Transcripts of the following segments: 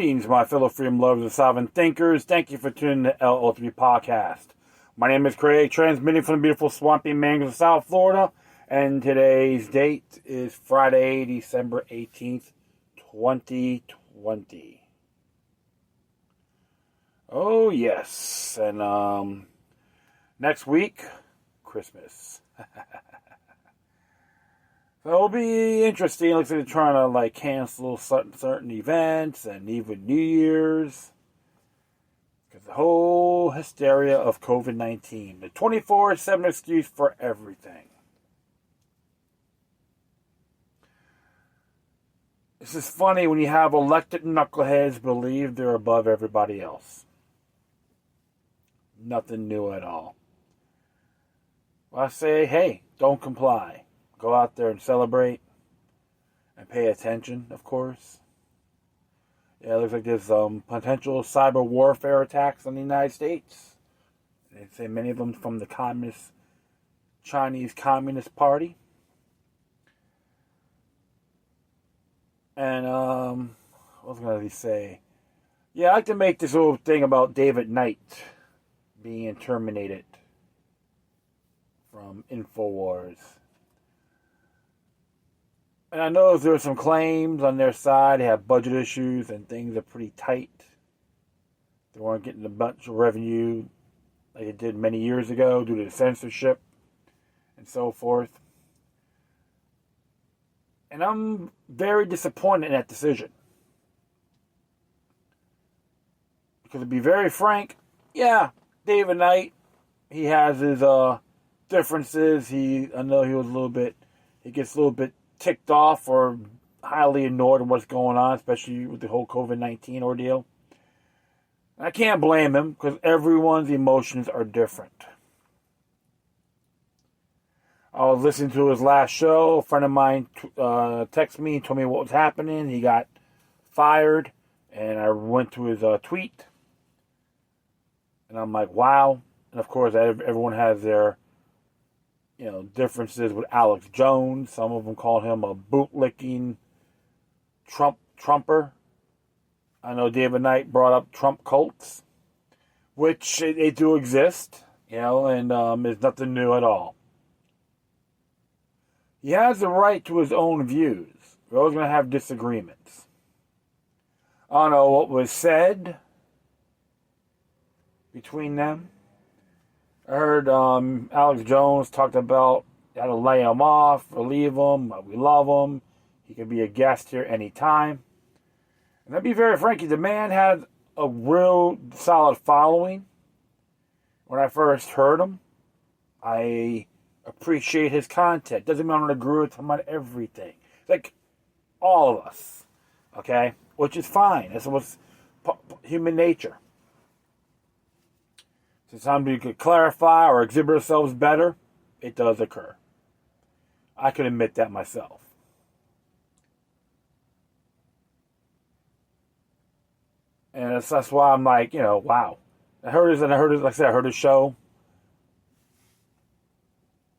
Greetings, my fellow freedom lovers and sovereign thinkers. Thank you for tuning to LO3 Podcast. My name is Craig, transmitting from the beautiful swampy mangroves of South Florida, and today's date is Friday, December 18th, 2020. Oh, yes, and next week, Christmas. So it'll be interesting. Looks like they're trying to cancel certain events and even New Year's. Because the whole hysteria of COVID-19. The 24/7 excuse for everything. This is funny when you have elected knuckleheads believe they're above everybody else. Nothing new at all. Well, I say, hey, don't comply. Go out there and celebrate and pay attention, of course. Yeah, it looks like there's potential cyber warfare attacks on the United States. They say many of them from the Chinese Communist Party. And, what was I going to say? Yeah, I like to make this little thing about David Knight being terminated from InfoWars. And I know there were some claims on their side. They have budget issues and things are pretty tight. They weren't getting a bunch of revenue like it did many years ago due to the censorship and so forth. And I'm very disappointed in that decision. Because to be very frank, yeah, David Knight, he has his differences. I know he gets a little bit ticked off or highly annoyed at what's going on, especially with the whole COVID-19 ordeal. I can't blame him because everyone's emotions are different. I was listening to his last show. A friend of mine texted me and told me what was happening. He got fired, and I went to his tweet, and I'm like, wow. And of course, everyone has their differences with Alex Jones. Some of them call him a bootlicking Trumper. I know David Knight brought up Trump cults, which they do exist, and it's nothing new at all. He has the right to his own views. We're always going to have disagreements. I don't know what was said between them. I heard Alex Jones talked about how to lay him off or leave him. We love him. He can be a guest here anytime. And to be very frank, the man had a real solid following. When I first heard him, I appreciate his content. Doesn't mean I don't agree with him on everything. Like all of us, okay? Which is fine. That's what's human nature. Sometimes we could clarify or exhibit ourselves better. It does occur. I can admit that myself. And that's why I'm like, wow. I heard his, like I said, I heard his show.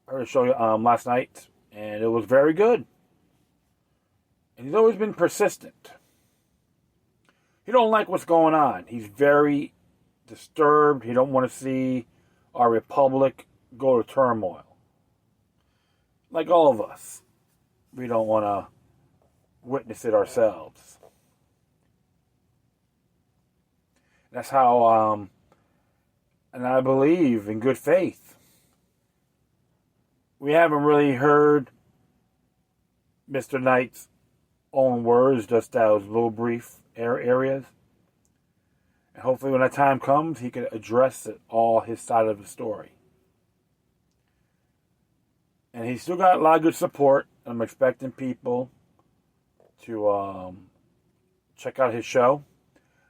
Last night, and it was very good. And he's always been persistent. He don't like what's going on. He's very disturbed. He don't want to see our republic go to turmoil. Like all of us. We don't want to witness it ourselves. That's how, and I believe in good faith. We haven't really heard Mr. Knight's own words, just those little brief areas. And hopefully when that time comes, he can address all his side of the story. And he's still got a lot of good support. I'm expecting people to check out his show.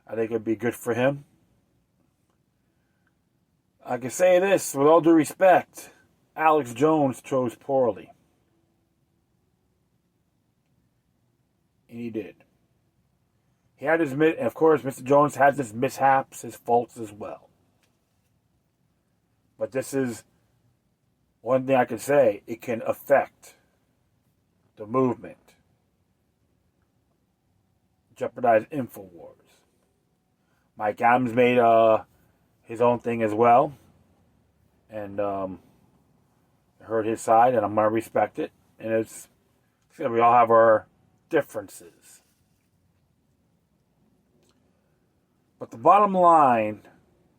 I think it'd be good for him. I can say this, with all due respect, Alex Jones chose poorly. And he did. He had his, and of course, Mr. Jones has his mishaps, his faults as well. But this is one thing I can say, it can affect the movement, jeopardize InfoWars. Mike Adams made his own thing as well. And I heard his side, and I'm going to respect it. And it's we all have our differences. But the bottom line,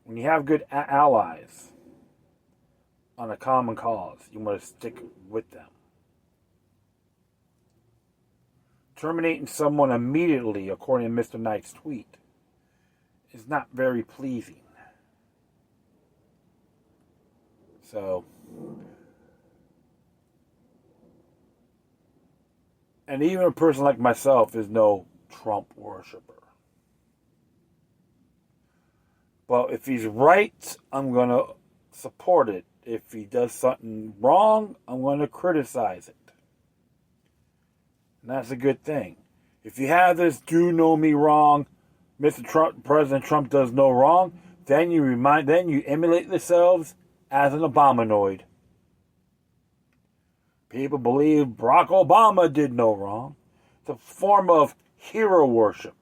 when you have good allies on a common cause, you want to stick with them. Terminating someone immediately, according to Mr. Knight's tweet, is not very pleasing. So, and even a person like myself is no Trump worshiper. But if he's right, I'm going to support it. If he does something wrong, I'm going to criticize it. And that's a good thing. If you have this "do know me wrong," Mr. Trump, President Trump does no wrong, then you emulate yourselves as an Obamanoid. People believe Barack Obama did no wrong. It's a form of hero worship.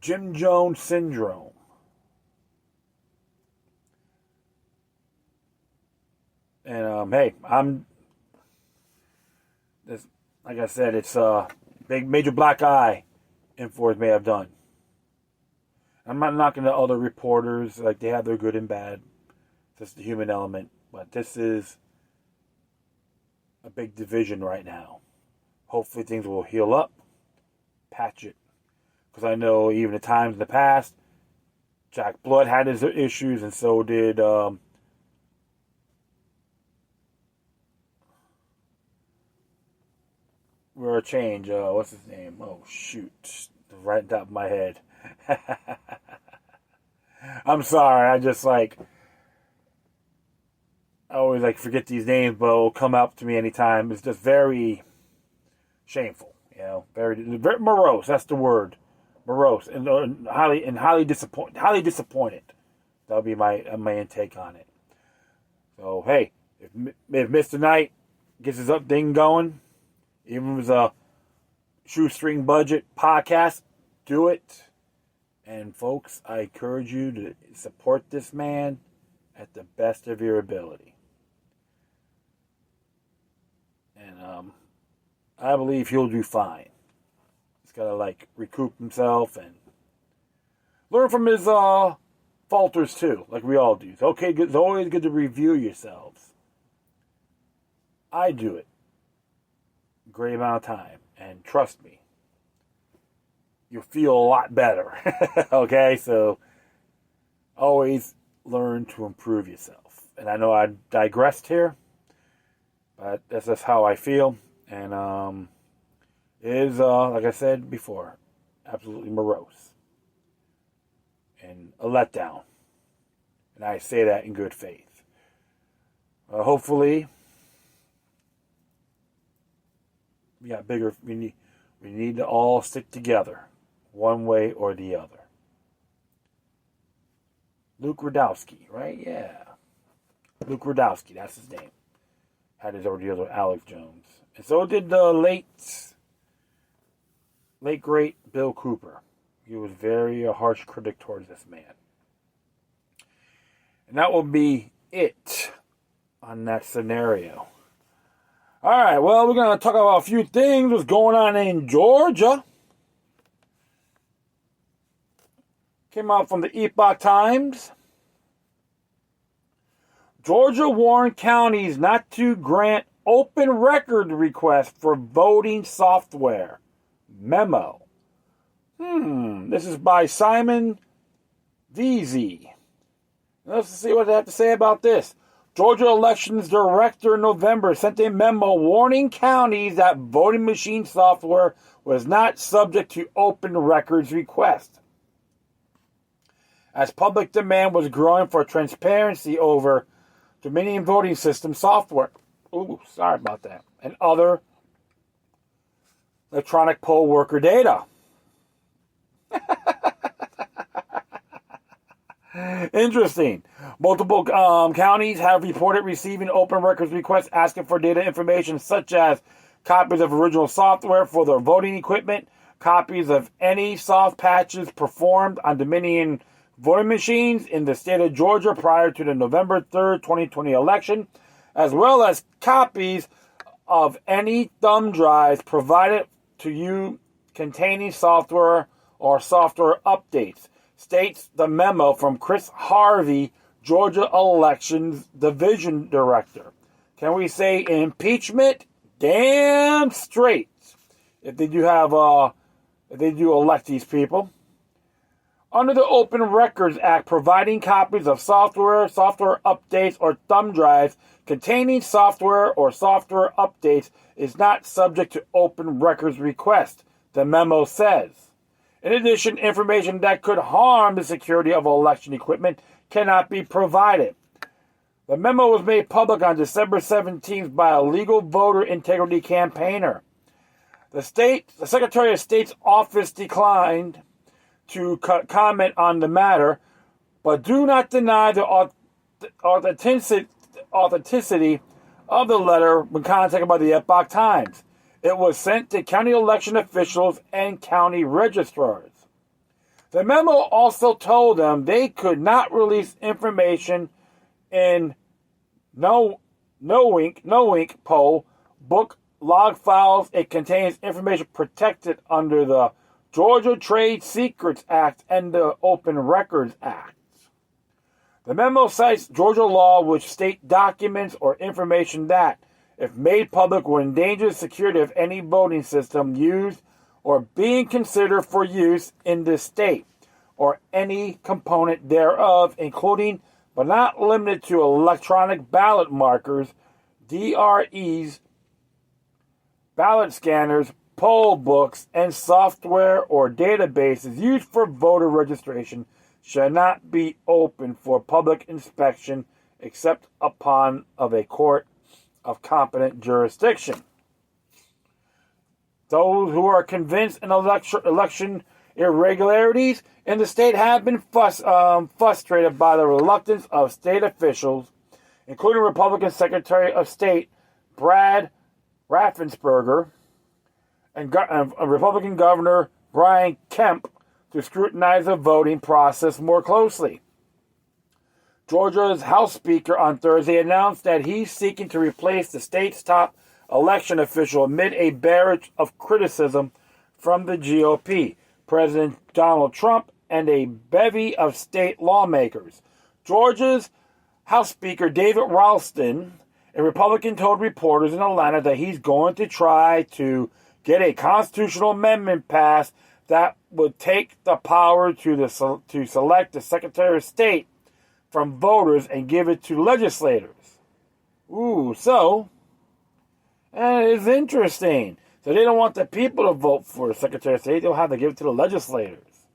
Jim Jones syndrome. And hey, like I said, it's a big major black eye Infowars may have done. I'm not knocking the other reporters, like they have their good and bad. It's just the human element. But this is a big division right now. Hopefully things will heal up, patch it. Because I know even at times in the past, Jack Blood had his issues, and so did we're a change. What's his name? Oh shoot, right on top of my head. I'm sorry. I just I always forget these names, but it'll come up to me anytime. It's just very shameful, very morose. That's the word, morose, and highly disappointed. Highly disappointed. That'll be my intake on it. So hey, if Mr. Knight gets his up thing going, even if it was a shoestring budget podcast, do it. And folks, I encourage you to support this man at the best of your ability. And I believe he'll do fine. He's got to recoup himself and learn from his falters too, like we all do. It's always good to review yourselves. I do it a great amount of time, and trust me, you'll feel a lot better. Okay, so always learn to improve yourself. And I know I digressed here, but that's just how I feel. And it is, like I said before, absolutely morose and a letdown. And I say that in good faith. Hopefully, we got bigger. We need to all stick together, one way or the other. Luke Rudkowski, right? Yeah. Luke Rudkowski, that's his name. Had his ordeal with Alex Jones. And so did the late great Bill Cooper. He was very a harsh critic towards this man. And that will be it on that scenario. All right, well, we're going to talk about a few things. What's going on in Georgia? Came out from the Epoch Times. Georgia warned counties not to grant open record requests for voting software. Memo. This is by Simon VZ. Let's see what they have to say about this. Georgia Elections Director in November sent a memo warning counties that voting machine software was not subject to open records requests, as public demand was growing for transparency over Dominion voting system software. Ooh, sorry about that. And other electronic poll worker data. Interesting. Multiple counties have reported receiving open records requests asking for data information such as copies of original software for their voting equipment, copies of any soft patches performed on Dominion voting machines in the state of Georgia prior to the November 3rd, 2020 election, as well as copies of any thumb drives provided to you containing software or software updates, states the memo from Chris Harvey, Georgia Elections Division Director. Can we say impeachment? Damn straight. If they do elect these people. Under the Open Records Act, providing copies of software updates, or thumb drives containing software or software updates is not subject to open records request, the memo says. In addition, information that could harm the security of election equipment cannot be provided. The memo was made public on December 17th by a legal voter integrity campaigner. The Secretary of State's office declined to comment on the matter, but do not deny the authenticity of the letter when contacted by the Epoch Times. It was sent to county election officials and county registrars. The memo also told them they could not release information in no ink poll book log files. It contains information protected under the Georgia Trade Secrets Act and the Open Records Act. The memo cites Georgia law which state documents or information that, if made public, would endanger the security of any voting system used or being considered for use in the state, or any component thereof, including but not limited to electronic ballot markers, DREs, ballot scanners, poll books, and software or databases used for voter registration, shall not be open for public inspection except upon of a court of competent jurisdiction. Those who are convinced in election irregularities in the state have been frustrated by the reluctance of state officials, including Republican Secretary of State Brad Raffensperger and Republican Governor Brian Kemp, to scrutinize the voting process more closely. Georgia's House Speaker on Thursday announced that he's seeking to replace the state's top election official amid a barrage of criticism from the GOP, President Donald Trump, and a bevy of state lawmakers. Georgia's House Speaker David Ralston, a Republican, told reporters in Atlanta that he's going to try to get a constitutional amendment passed that would take the power to select the Secretary of State from voters and give it to legislators. So it's interesting. So they don't want the people to vote for the Secretary of State. They'll have to give it to the legislators.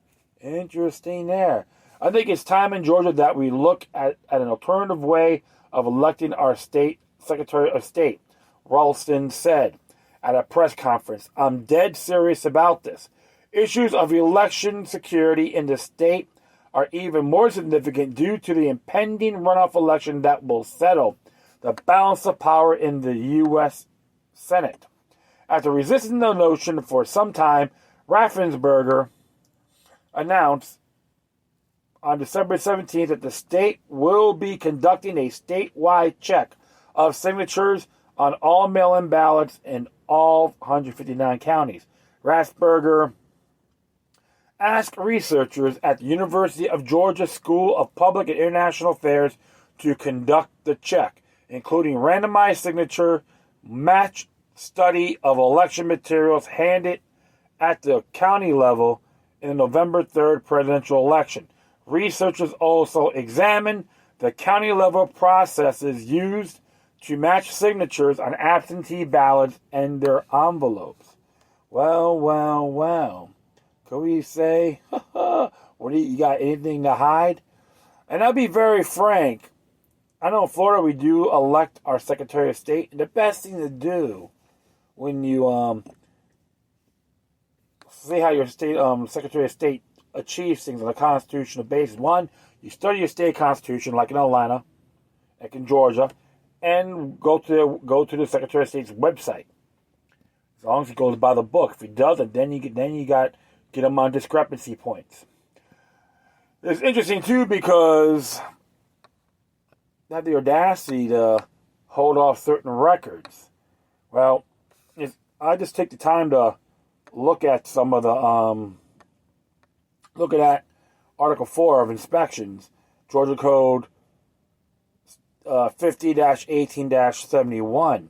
Interesting there. I think it's time in Georgia that we look at an alternative way of electing our state Secretary of State. Ralston said at a press conference, "I'm dead serious about this. Issues of election security in the state are even more significant due to the impending runoff election that will settle the balance of power in the U.S. Senate." After resisting the notion for some time, Raffensperger announced on December 17th that the state will be conducting a statewide check of signatures on all mail-in ballots in all 159 counties. Raffensperger asked researchers at the University of Georgia School of Public and International Affairs to conduct the check, including randomized signature match study of election materials handed at the county level in the November 3rd presidential election. Researchers also examined the county level processes used to match signatures on absentee ballots and their envelopes. Well. Can we say, what do you got anything to hide? And I'll be very frank. I know in Florida we do elect our Secretary of State. And the best thing to do when you see how your state Secretary of State achieves things on a constitutional basis. One, you study your state constitution, like in Atlanta, like in Georgia, and go to the Secretary of State's website. As long as he goes by the book. If he doesn't, then you get him on discrepancy points. It's interesting too because they have the audacity to hold off certain records. Well, if I just take the time to look at some of the look at that Article 4 of inspections, Georgia Code 50-18-71.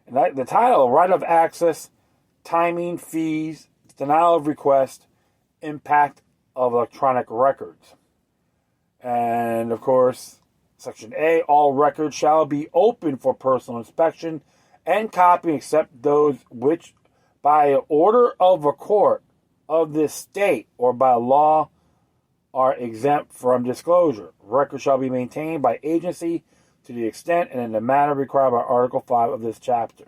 And the title, Right of Access, Timing, Fees, Denial of Request, Impact of Electronic Records. And, of course, Section A, all records shall be open for personal inspection and copying except those which, by order of a court of this state or by law, are exempt from disclosure. Records shall be maintained by agency to the extent and in the manner required by Article 5 of this chapter.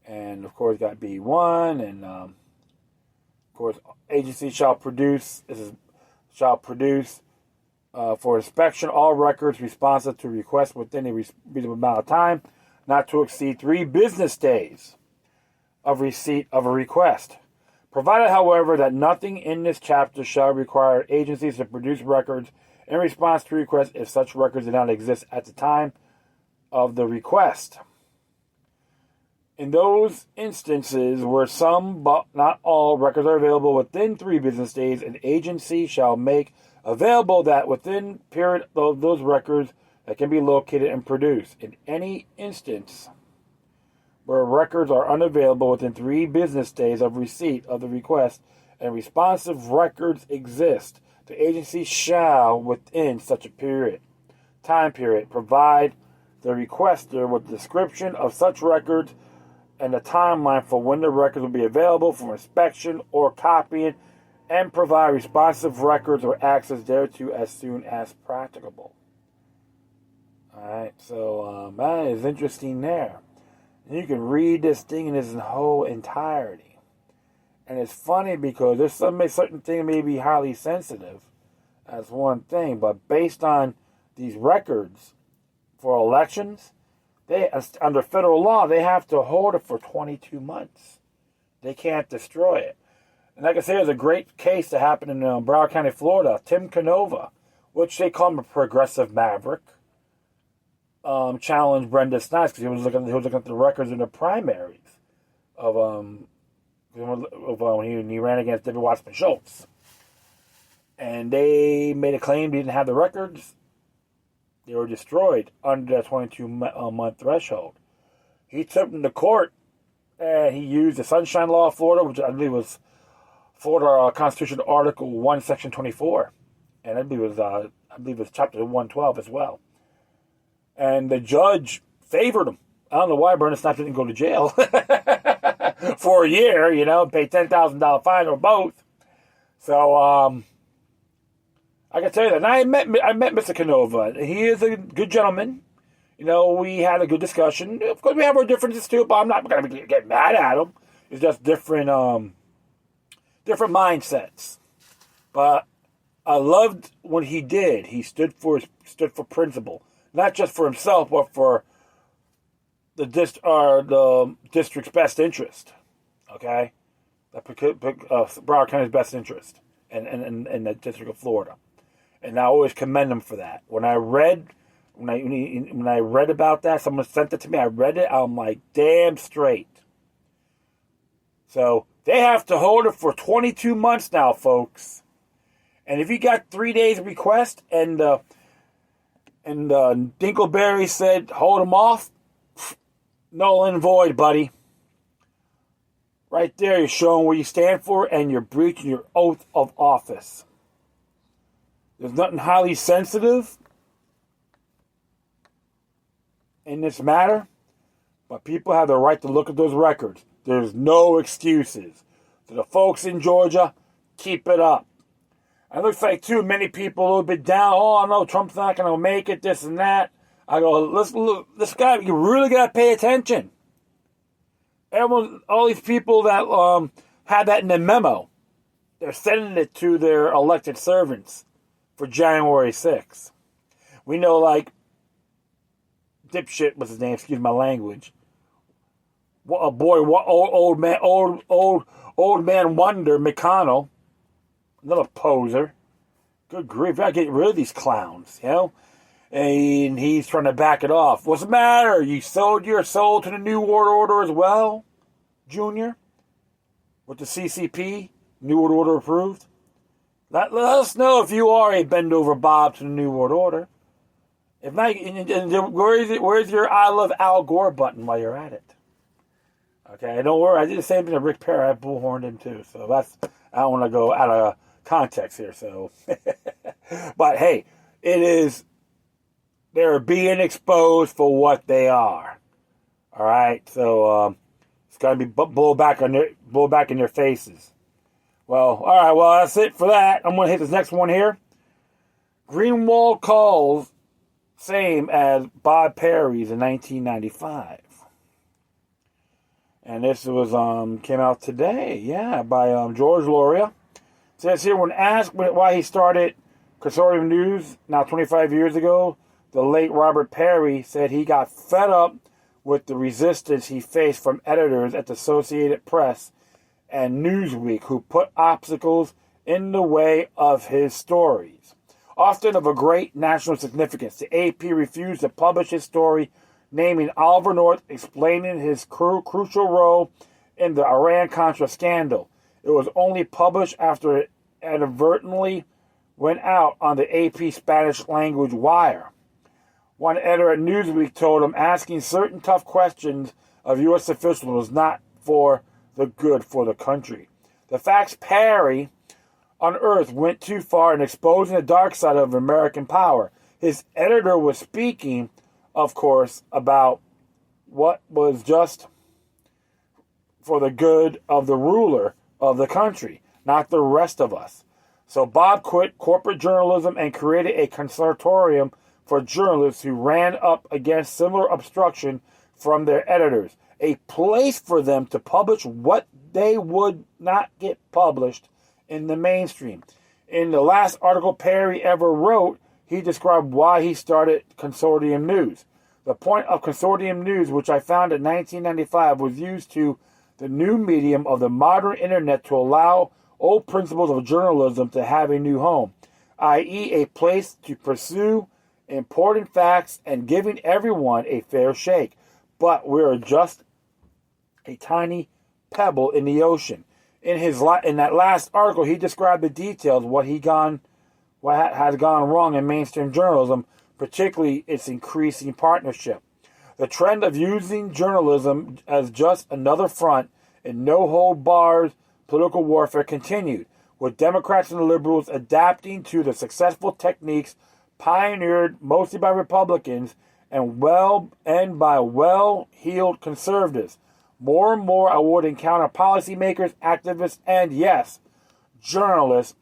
And, of course, got B1, and, of course, agency shall produce for inspection all records responsive to requests within a reasonable amount of time, not to exceed 3 business days of receipt of a request. Provided, however, that nothing in this chapter shall require agencies to produce records in response to requests if such records did not exist at the time of the request. In those instances where some but not all records are available within 3 business days, an agency shall make available that within period of those records that can be located and produced. In any instance where records are unavailable within 3 business days of receipt of the request and responsive records exist, the agency shall, within such a time period, provide the requester with a description of such records and a timeline for when the records will be available for inspection or copying, and provide responsive records or access thereto as soon as practicable. Alright, so that is interesting there. And you can read this thing in its whole entirety. And it's funny because there's certain things may be highly sensitive. That's one thing. But based on these records for elections, they under federal law, they have to hold it for 22 months. They can't destroy it. And like I say, there's a great case that happened in Broward County, Florida. Tim Canova, which they call him a progressive maverick, challenged Brenda Snipes because he was looking at the records in the primaries of when he ran against David Watson Schultz. And they made a claim they didn't have the records. They were destroyed under that 22-month threshold. He took them to court, and he used the Sunshine Law of Florida, which I believe was Florida Constitution Article 1, Section 24. And I believe it was Chapter 112 as well. And the judge favored him. I don't know why Brenda Snipes didn't go to jail for a year, pay $10,000 fine or both. So, I can tell you that. And I met Mr. Canova. He is a good gentleman. We had a good discussion. Of course, we have our differences too, but I'm not going to get mad at him. It's just different mindsets. But I loved what he did. He stood for principle, not just for himself, but for the district's best interest. Okay, Broward County's best interest, and the District of Florida. And I always commend him for that. When I read about that, someone sent it to me. I read it. I'm like, damn straight. So they have to hold it for 22 months now, folks. And if you got 3 days request, and Dinkleberry said hold them off, null and void, buddy. Right there, you're showing where you stand for, and you're breaching your oath of office. There's nothing highly sensitive in this matter, but people have the right to look at those records. There's no excuses. So the folks in Georgia, keep it up. And it looks like, too, many people a little bit down. Oh, no, Trump's not going to make it, this and that. I go, look, this guy, you really got to pay attention. All these people that had that in the memo, they're sending it to their elected servants for January 6th. We know, like, dipshit, what's his name, excuse my language, a boy, old man wonder, McConnell, another poser. Good grief, I gotta get rid of these clowns, you know? And he's trying to back it off. What's the matter? You sold your soul to the New World Order as well, Junior? With the CCP, New World Order approved? Let us know if you are a bend over Bob to the New World Order. If not, where's your I love Al Gore button while you're at it? Okay, don't worry. I did the same thing to Rick Perry. I bullhorned him too. So I don't want to go out of context here. So, but hey, they're being exposed for what they are. All right, so it's got to be blow back in their faces. Well, all right. Well, that's it for that. I'm going to hit this next one here. Greenwald calls same as Bob Parry's in 1995. And this was came out today, by George Loria. It says here, when asked why he started Consortium News now 25 years ago, the late Robert Parry said he got fed up with the resistance he faced from editors at the Associated Press and Newsweek who put obstacles in the way of his stories. Often of a great national significance, the AP refused to publish his story, naming Oliver North, explaining his crucial role in the Iran-Contra scandal. It was only published after it inadvertently went out on the AP Spanish language wire. One editor at Newsweek told him asking certain tough questions of U.S. officials was not for the good for the country. The facts Parry unearthed went too far in exposing the dark side of American power. His editor was speaking, of course, about what was just for the good of the ruler of the country, not the rest of us. So Bob quit corporate journalism and created a consortium for journalists who ran up against similar obstruction from their editors, a place for them to publish what they would not get published in the mainstream. In the last article Parry ever wrote, he described why he started Consortium News. The point of Consortium News, which I found in 1995, was used to the new medium of the modern internet to allow old principles of journalism to have a new home, i.e. a place to pursue important facts and giving everyone a fair shake. But we're just a tiny pebble in the ocean. In that last article, he described the details what has gone wrong in mainstream journalism, particularly its increasing partnership. The trend of using journalism as just another front in no-hold-barred political warfare continued, with Democrats and liberals adapting to the successful techniques pioneered mostly by Republicans and by well-heeled conservatives. More and more I would encounter policymakers, activists, and yes, journalists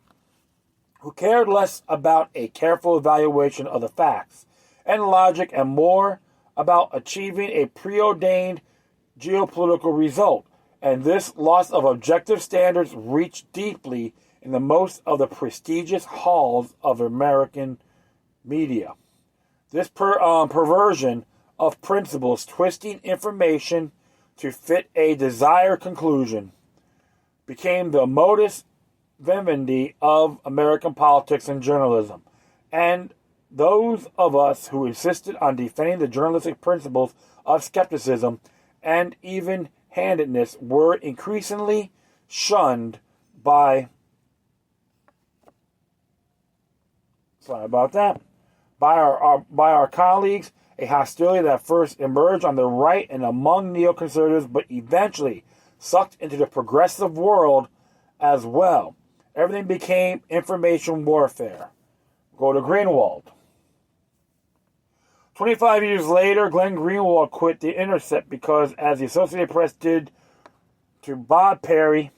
who cared less about a careful evaluation of the facts and logic and more about achieving a preordained geopolitical result. And this loss of objective standards reached deeply in the most of the prestigious halls of American media. This perversion of principles, twisting information to fit a desired conclusion, became the modus vivendi of American politics and journalism. And those of us who insisted on defending the journalistic principles of skepticism and even-handedness were increasingly shunned by our colleagues, a hostility that first emerged on the right and among neoconservatives, but eventually sucked into the progressive world as well. Everything became information warfare. Go to Greenwald. 25 years later, Glenn Greenwald quit The Intercept because, as the Associated Press did to Bob Parry,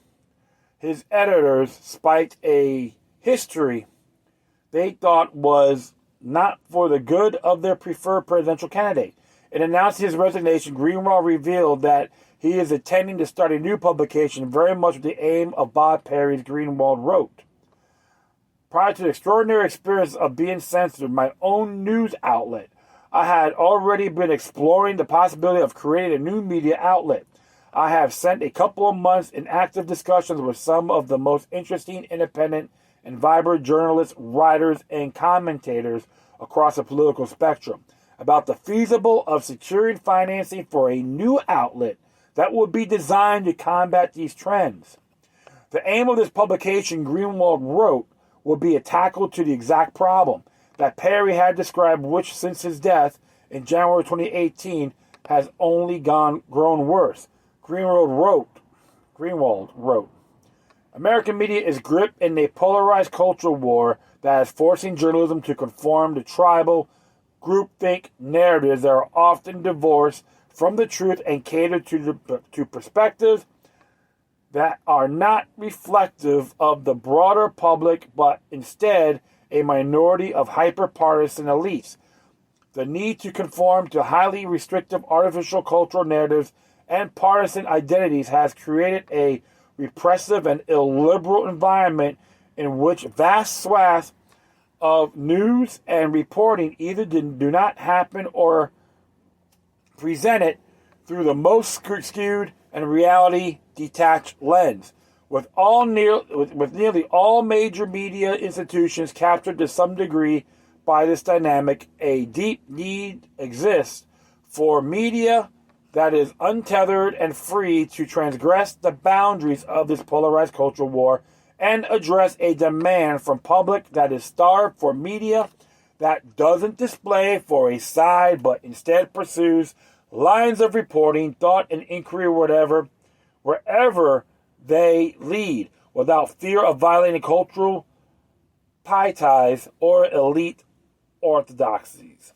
his editors spiked a history they thought was not for the good of their preferred presidential candidate. In announcing his resignation, Greenwald revealed that he is intending to start a new publication very much with the aim of Bob Parry's. Greenwald wrote, "Prior to the extraordinary experience of being censored, my own news outlet, I had already been exploring the possibility of creating a new media outlet. I have spent a couple of months in active discussions with some of the most interesting, independent, and vibrant journalists, writers, and commentators across the political spectrum about the feasibility of securing financing for a new outlet that would be designed to combat these trends. The aim of this publication, Greenwald wrote, would be a tackle to the exact problem that Parry had described, which since his death in January 2018 has only grown worse. Greenwald wrote, American media is gripped in a polarized cultural war that is forcing journalism to conform to tribal, groupthink narratives that are often divorced from the truth and cater to perspectives that are not reflective of the broader public, but instead a minority of hyper-partisan elites. The need to conform to highly restrictive artificial cultural narratives and partisan identities has created a repressive and illiberal environment in which vast swaths of news and reporting either do not happen or presented through the most skewed and reality detached lens. With nearly all major media institutions captured to some degree by this dynamic, a deep need exists for media that is untethered and free to transgress the boundaries of this polarized cultural war and address a demand from public that is starved for media that doesn't display for a side but instead pursues lines of reporting, thought, and inquiry, wherever they lead, without fear of violating cultural pieties or elite orthodoxies.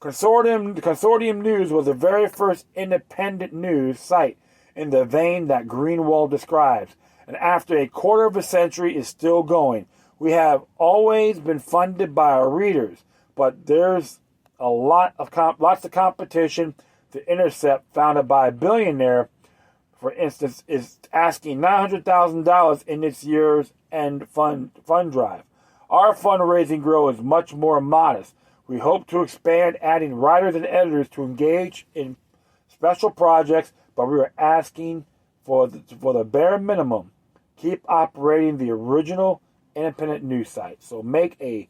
Consortium News was the very first independent news site in the vein that Greenwald describes, and after a quarter of a century is still going. We have always been funded by our readers, but there's lots of competition. The Intercept, founded by a billionaire, for instance, is asking $900,000 in its year's end fund drive. Our fundraising growth is much more modest. We hope to expand, adding writers and editors to engage in special projects, but we are asking for the bare minimum. Keep operating the original independent news site. So make a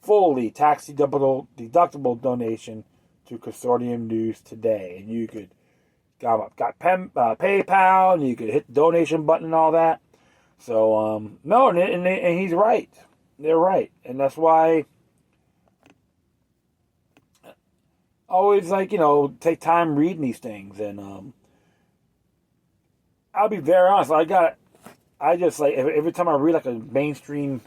fully tax-deductible donation to Consortium News today. And you could got PayPal, and you could hit the donation button and all that. So, no, and he's right. They're right. And that's why always, take time reading these things. And I'll be very honest. I just every time I read a mainstream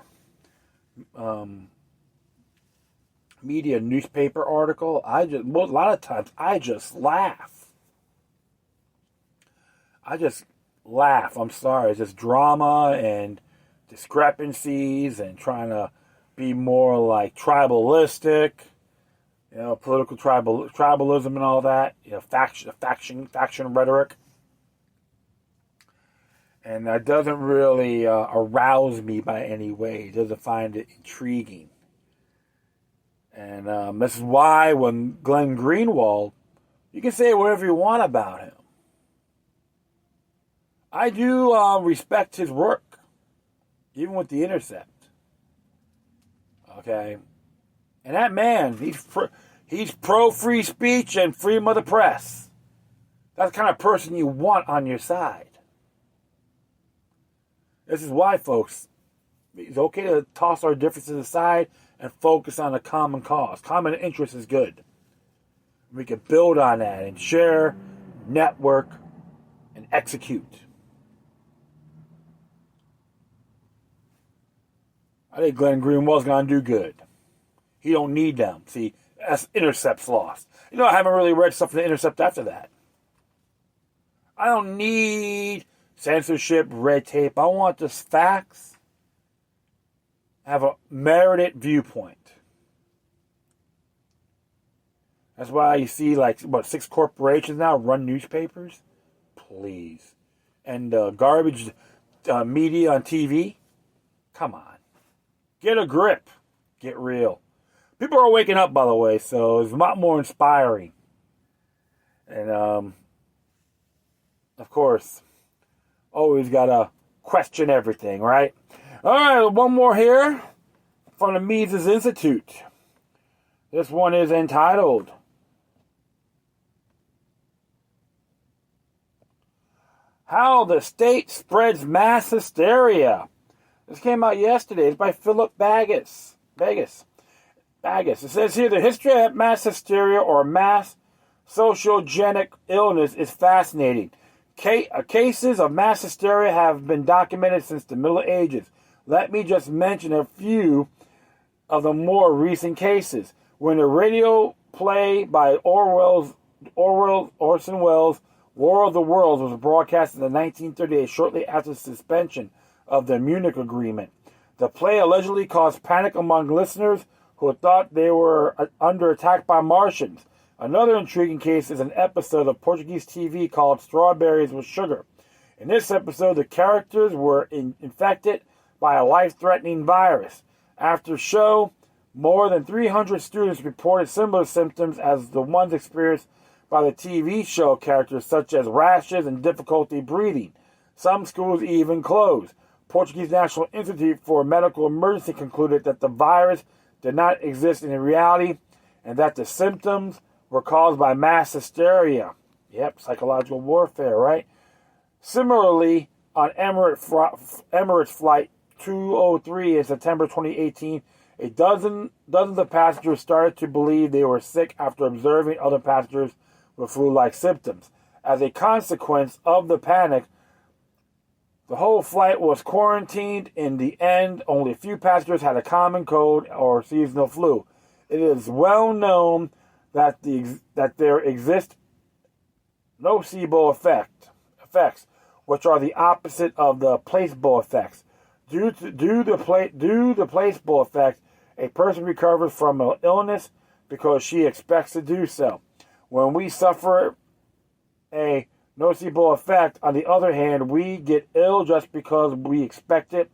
media newspaper article, a lot of times I just laugh. I'm sorry. It's just drama and discrepancies and trying to be more like tribalistic, political tribalism and all that, faction rhetoric. And that doesn't really arouse me by any way. It doesn't find it intriguing. And this is why when Glenn Greenwald, you can say whatever you want about him. I do respect his work, even with The Intercept. Okay? And that man, he's pro free speech and freedom of the press. That's the kind of person you want on your side. This is why, folks, it's okay to toss our differences aside and focus on a common cause. Common interest is good. We can build on that and share, network, and execute. I think Glenn Greenwald's going to do good. He don't need them. See, that's Intercept's lost. I haven't really read stuff from the Intercept after that. I don't need censorship, red tape. I want just facts. Have a merited viewpoint. That's why you see 6 corporations now run newspapers. Please. And garbage media on TV. Come on. Get a grip. Get real. People are waking up, by the way, so it's a lot more inspiring. And of course, always got to question everything, right? All right, one more here from the Mises Institute. This one is entitled How the State Spreads Mass Hysteria. This came out yesterday. It's by Philip Baggis. It says here, the history of mass hysteria or mass sociogenic illness is fascinating. Cases of mass hysteria have been documented since the Middle Ages. Let me just mention a few of the more recent cases. When the radio play by Orson Welles' War of the Worlds was broadcast in 1938, shortly after the suspension of the Munich Agreement. The play allegedly caused panic among listeners who thought they were under attack by Martians. Another intriguing case is an episode of Portuguese TV called Strawberries with Sugar. In this episode, the characters were infected by a life-threatening virus. After show, more than 300 students reported similar symptoms as the ones experienced by the TV show characters, such as rashes and difficulty breathing. Some schools even closed. Portuguese National Institute for Medical Emergency concluded that the virus did not exist in reality and that the symptoms were caused by mass hysteria. Yep, psychological warfare, right? Similarly, on Emirates Flight 203 in September 2018, dozens of passengers started to believe they were sick after observing other passengers with flu-like symptoms. As a consequence of the panic, the whole flight was quarantined. In the end, only a few passengers had a common cold or seasonal flu. It is well known that there exist nocebo effects, which are the opposite of the placebo effects. Due to the placebo effect, a person recovers from an illness because she expects to do so. When we suffer a nocebo effect, on the other hand, we get ill just because we expect it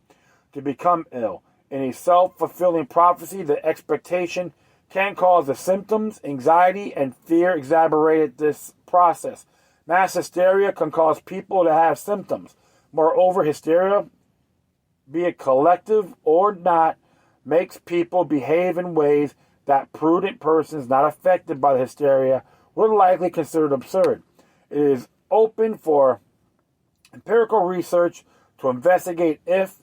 to become ill. In a self-fulfilling prophecy, the expectation can cause the symptoms, anxiety, and fear exacerbated this process. Mass hysteria can cause people to have symptoms. Moreover, hysteria, be it collective or not, makes people behave in ways that prudent persons not affected by the hysteria would likely consider absurd. It is open for empirical research to investigate if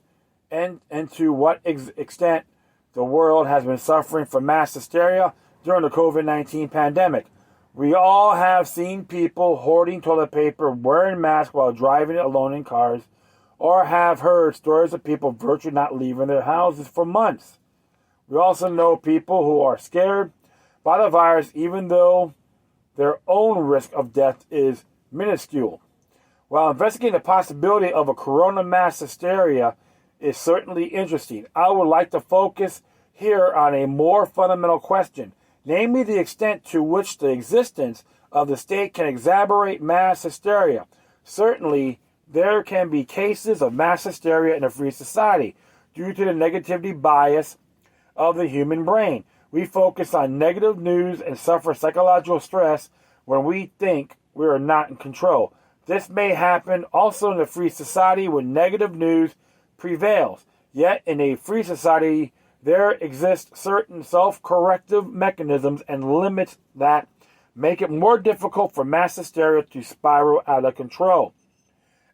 and to what extent the world has been suffering from mass hysteria during the COVID-19 pandemic. We all have seen people hoarding toilet paper, wearing masks while driving alone in cars, or have heard stories of people virtually not leaving their houses for months. We also know people who are scared by the virus even though their own risk of death is minuscule. While investigating the possibility of a corona mass hysteria is certainly interesting, I would like to focus here on a more fundamental question, namely the extent to which the existence of the state can exacerbate mass hysteria. Certainly, there can be cases of mass hysteria in a free society due to the negativity bias of the human brain. We focus on negative news and suffer psychological stress when we think we are not in control. This may happen also in a free society when negative news prevails. Yet, in a free society, there exist certain self-corrective mechanisms and limits that make it more difficult for mass hysteria to spiral out of control.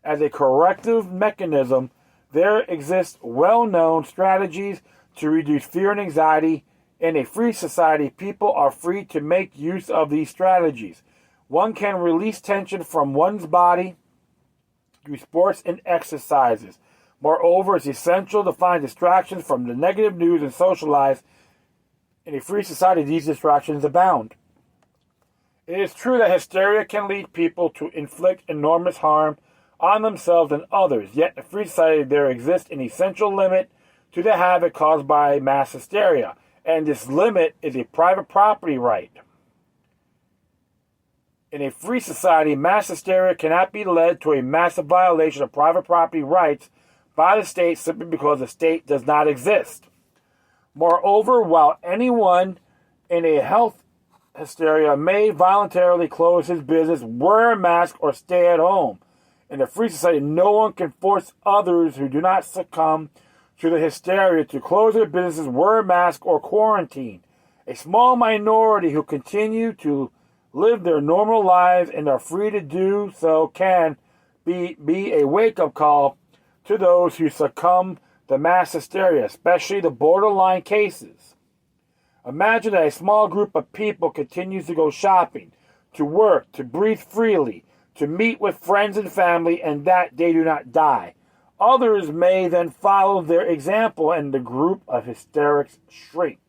As a corrective mechanism, there exist well-known strategies to reduce fear and anxiety. In a free society, people are free to make use of these strategies. One can release tension from one's body through sports and exercises. Moreover, it's essential to find distractions from the negative news and socialize. In a free society, these distractions abound. It is true that hysteria can lead people to inflict enormous harm on themselves and others. Yet, in a free society, there exists an essential limit to the havoc caused by mass hysteria, and this limit is a private property right. In a free society, mass hysteria cannot be led to a massive violation of private property rights by the state simply because the state does not exist. Moreover, while anyone in a health hysteria may voluntarily close his business, wear a mask, or stay at home, In a free society, no one can force others who do not succumb to the hysteria to close their businesses, wear a mask, or quarantine. A small minority who continue to live their normal lives and are free to do so can be a wake-up call to those who succumb to mass hysteria, especially the borderline cases. Imagine that a small group of people continues to go shopping, to work, to breathe freely, to meet with friends and family, and that they do not die. Others may then follow their example, and the group of hysterics shrinks.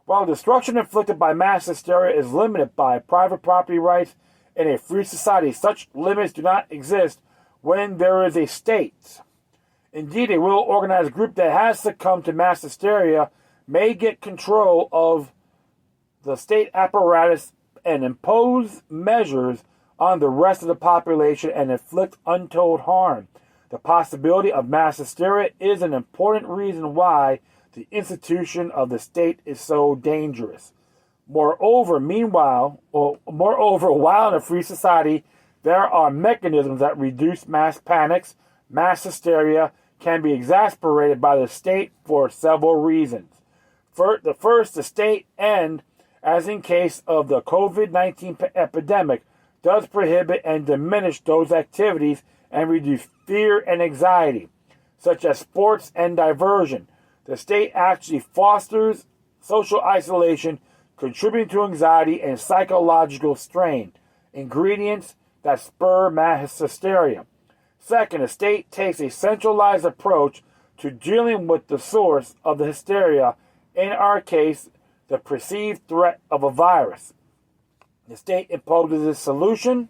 While destruction inflicted by mass hysteria is limited by private property rights in a free society, such limits do not exist when there is a state. Indeed, a well-organized group that has succumbed to mass hysteria may get control of the state apparatus and impose measures on the rest of the population and inflict untold harm. The possibility of mass hysteria is an important reason why the institution of the state is so dangerous. Moreover, while in a free society, there are mechanisms that reduce mass panics. Mass hysteria can be exacerbated by the state for several reasons. The state and, as in case of the COVID-19 epidemic, does prohibit and diminish those activities and reduce fear and anxiety, such as sports and diversion. The state actually fosters social isolation, contributing to anxiety and psychological strain, ingredients that spur mass hysteria. Second, the state takes a centralized approach to dealing with the source of the hysteria, in our case, the perceived threat of a virus. The state imposes a solution,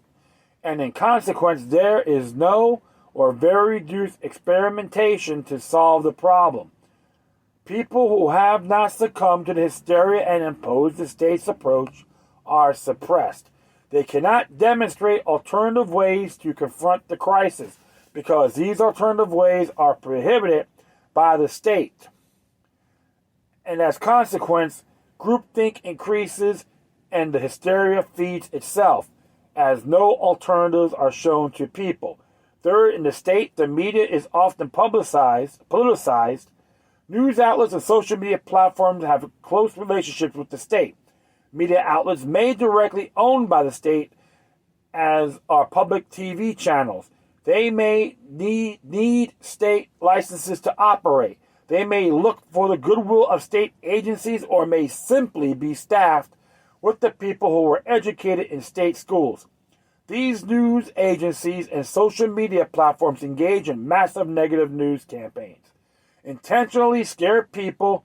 and in consequence, there is no or very reduced experimentation to solve the problem. People who have not succumbed to the hysteria and imposed the state's approach are suppressed. They cannot demonstrate alternative ways to confront the crisis because these alternative ways are prohibited by the state. And as a consequence, groupthink increases and the hysteria feeds itself, as no alternatives are shown to people. Third, in the state, the media is often politicized. News outlets and social media platforms have close relationships with the state. Media outlets may directly owned by the state, as are public TV channels. They may need state licenses to operate. They may look for the goodwill of state agencies or may simply be staffed with the people who were educated in state schools. These news agencies and social media platforms engage in massive negative news campaigns, intentionally scare people,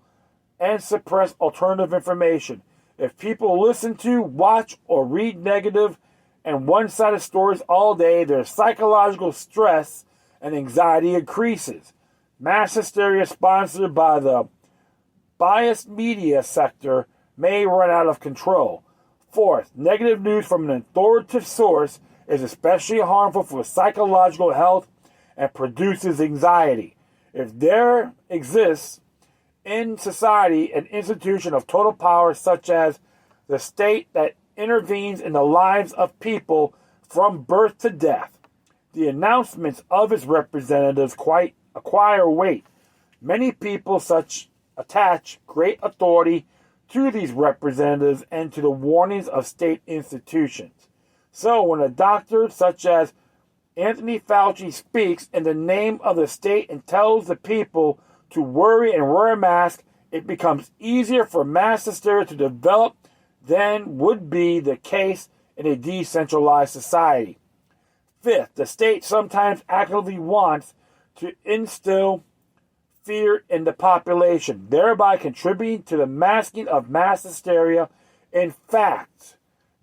and suppress alternative information. If people listen to, watch, or read negative and one-sided stories all day, their psychological stress and anxiety increases. Mass hysteria sponsored by the biased media sector may run out of control. Fourth, negative news from an authoritative source is especially harmful for psychological health and produces anxiety. If there exists in society an institution of total power such as the state that intervenes in the lives of people from birth to death, the announcements of its representatives acquire weight. Many people attach great authority to these representatives and to the warnings of state institutions. So when a doctor such as Anthony Fauci speaks in the name of the state and tells the people to worry and wear a mask, it becomes easier for mass hysteria to develop than would be the case in a decentralized society. Fifth, the state sometimes actively wants to instill fear in the population, thereby contributing to the masking of mass hysteria. In fact,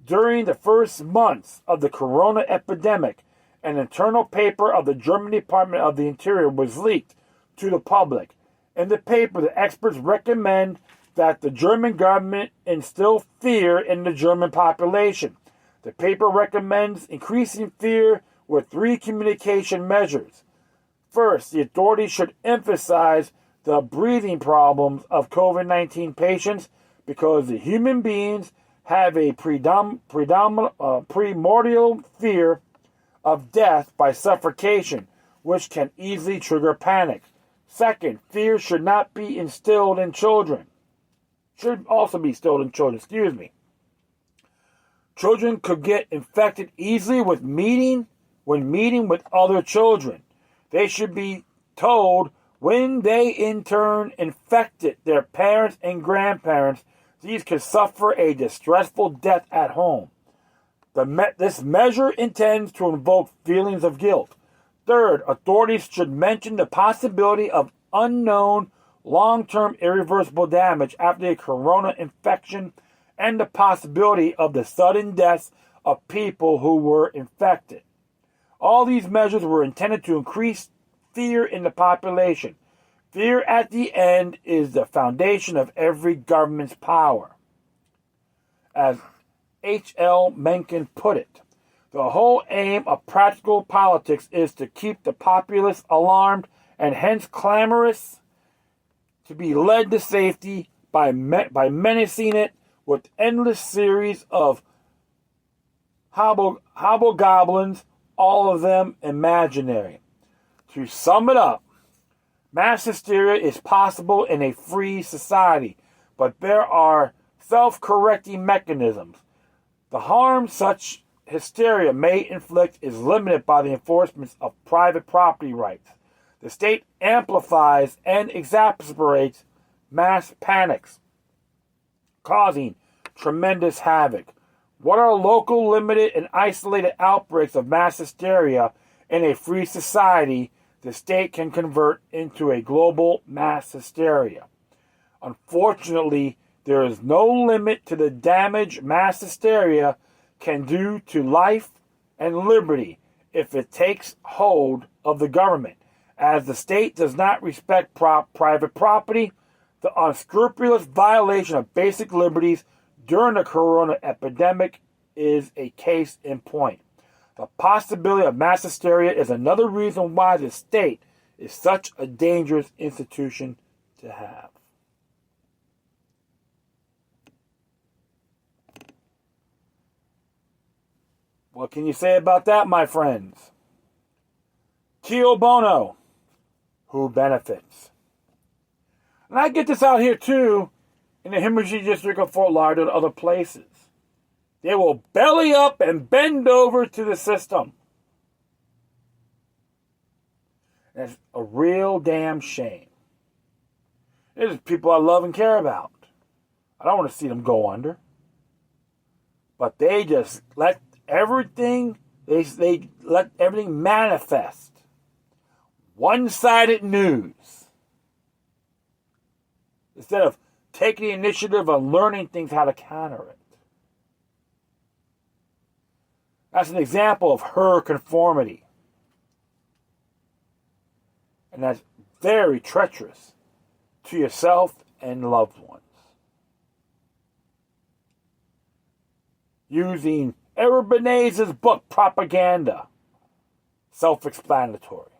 during the first months of the corona epidemic, an internal paper of the German Department of the Interior was leaked to the public. In the paper, the experts recommend that the German government instill fear in the German population. The paper recommends increasing fear with 3 communication measures. First, the authorities should emphasize the breathing problems of COVID-19 patients because the human beings have a primordial fear of death by suffocation, which can easily trigger panic. Second, fear should not be instilled in children. Should also be instilled in children, Children could get infected easily when meeting with other children. They should be told when they in turn infected their parents and grandparents, these could suffer a distressful death at home. This measure intends to invoke feelings of guilt. Third, authorities should mention the possibility of unknown long-term irreversible damage after a corona infection and the possibility of the sudden deaths of people who were infected. All these measures were intended to increase fear in the population. Fear at the end is the foundation of every government's power. As H.L. Mencken put it, the whole aim of practical politics is to keep the populace alarmed and hence clamorous, to be led to safety by menacing it with endless series of hobgoblins, all of them imaginary. To sum it up, mass hysteria is possible in a free society, but there are self-correcting mechanisms. The harm such hysteria may inflict is limited by the enforcement of private property rights. The state amplifies and exacerbates mass panics, causing tremendous havoc. What are local, limited, and isolated outbreaks of mass hysteria in a free society the state can convert into a global mass hysteria? Unfortunately, there is no limit to the damage mass hysteria can do to life and liberty if it takes hold of the government. As the state does not respect private property, the unscrupulous violation of basic liberties during the corona epidemic is a case in point. The possibility of mass hysteria is another reason why the state is such a dangerous institution to have. What can you say about that, my friends? Kio bono, who benefits? And I get this out here too, in the Hemorrhage District of Fort Lauderdale and other places. They will belly up and bend over to the system. That's a real damn shame. There's people I love and care about. I don't want to see them go under. But they just let everything, they let everything manifest. One-sided news. Instead of taking the initiative of learning things how to counter it. That's an example of her conformity. And that's very treacherous to yourself and loved ones. Using Edward Bernays' book, Propaganda. Self-explanatory.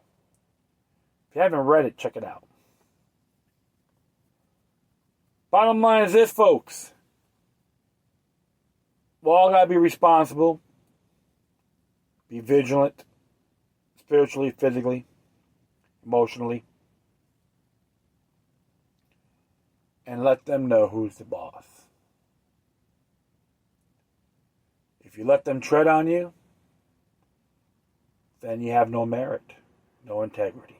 If you haven't read it, check it out. Bottom line is this, folks. We all got to be responsible. Be vigilant. Spiritually, physically, emotionally. And let them know who's the boss. If you let them tread on you, then you have no merit, no integrity.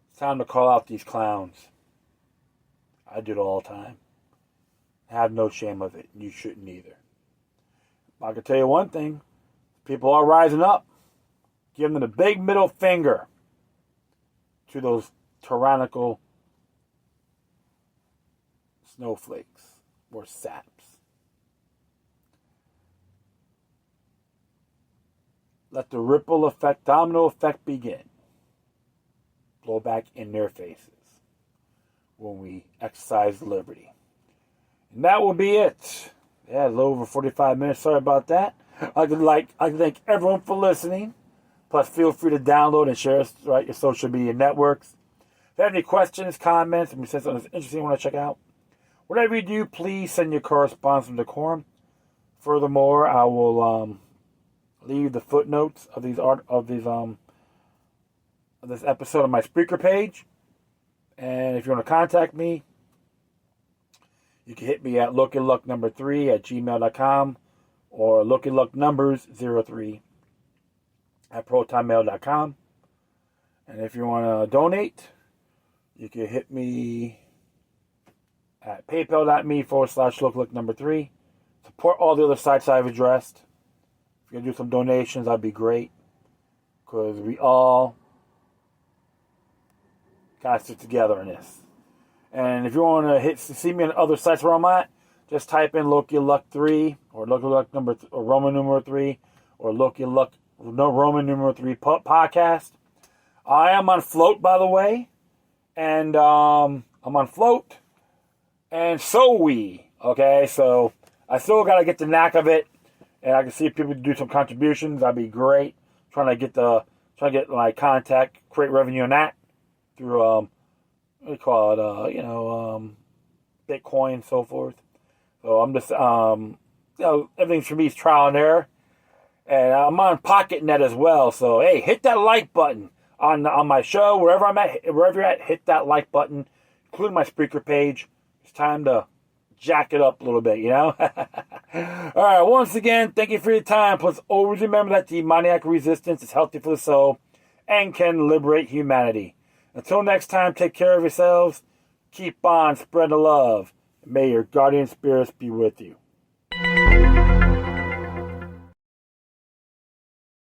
It's time to call out these clowns. I do it all the time. I have no shame of it. You shouldn't either. I can tell you one thing. People are rising up. Giving them the big middle finger to those tyrannical snowflakes or saps. Let the ripple effect, domino effect begin. Blow back in their faces when we exercise liberty. And that will be it. Yeah, a little over 45 minutes. Sorry about that. I'd like to thank everyone for listening. Plus, feel free to download and share us throughout your social media networks. If you have any questions, comments, and you said something interesting you want to check out, whatever you do, please send your correspondence from Decorum. Furthermore, I will leave the footnotes of this episode on my Spreaker page. And if you want to contact me, you can hit me at lookandluck3@gmail.com or lookandlucknumbers03@protonmail.com. And if you want to donate, you can hit me at paypal.me/lookandluck3. Support all the other sites I've addressed. If you can do some donations, that'd be great. Because we all got to stick together in this. And if you want to see me on other sites where I'm at, just type in Loki Luck 3 or Loki Luck or Roman numeral 3 or Loki Luck Roman numeral 3 podcast. I am on Float, by the way, and I'm on Float, and so we. Okay, so I still got to get the knack of it, and I can see if people do some contributions. That'd be great. Trying to get my contact, create revenue on that through what do you call it? Bitcoin and so forth. So I'm just everything for me is trial and error, and I'm on PocketNet as well. So hey, hit that like button on my show wherever you're at. Hit that like button, including my Spreaker page. It's time to jack it up a little bit, All right, once again, thank you for your time. Plus, always remember that demoniac resistance is healthy for the soul and can liberate humanity. Until next time, take care of yourselves. Keep on spreading the love. And may your guardian spirits be with you.